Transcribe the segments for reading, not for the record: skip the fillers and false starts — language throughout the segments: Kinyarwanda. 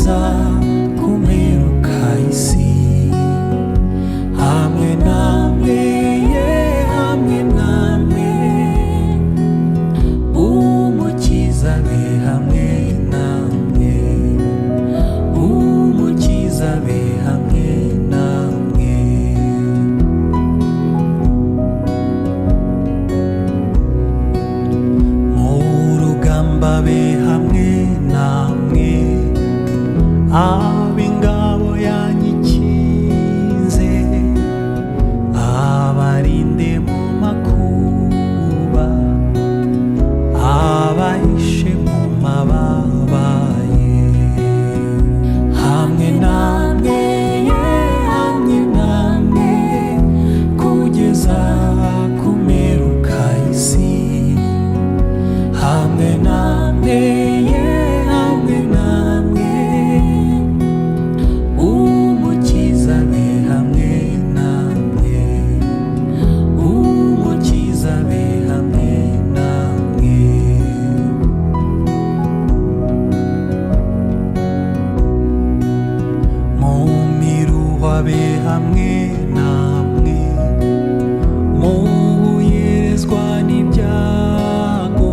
kugeza ku mperuka y'isi. Hamwe namwe, hamwe namwe, umukiza abe hamwe namwe, umukiza abe hamwe namwe. Mu rugamba abe hamwe namwe, ab'ingabo yanyikinze, abarinde mu makuba, abahishe mu mababa ye. Hamwe namwe, hamwe namwe, kugeza ku mperuka y'isi. Hamwe namwe, hamwe namwe, umukiza abe hamwe namwe, umukiza abe hamwe namwe. Mu miruho abe hamwe namwe, mu buyerezwa n'ibyago,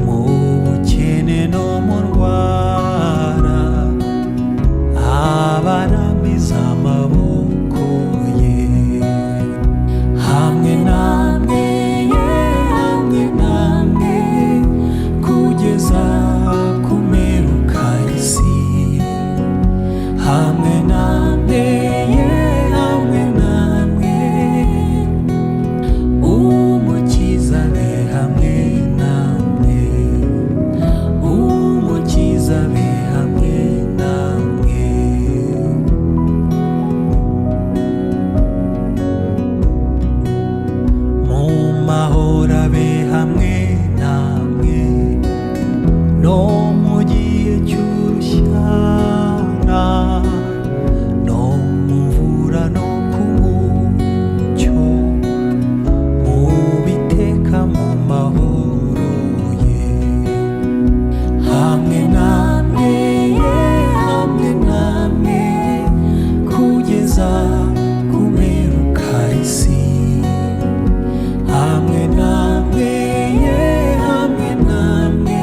mu bukene no mu ndwara, abaramiza amaboko ye. Hamwe namwe, hamwe namwe, kugeza ku mperuka y'isi. Hamwe namwe, hamwe namwe, umukiza abe hamwe namwe, umukiza abe hamwe namwe. Mu mahoro abe hamwe namwe, no mu gihe cy'urushyana, no mu mvura no ku mucyo, mu biteka mu mahoro ye. Hamwe namwe, hamwe namwe, kugeza ku mperuka y'isi. Hamwe namwe, hamwe namwe,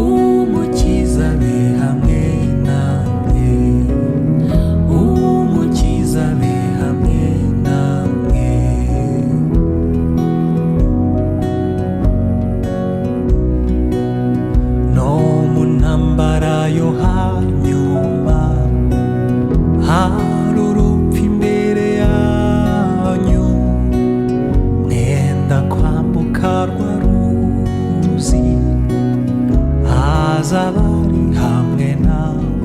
umukiza abe hamwe namwe, umukiza abe hamwe namwe. No mu ntambara yo hanyuma, hari urupfu imbere yanyu, mwenda kwambuka rwa ruzi, azaba ari hamwe namwe.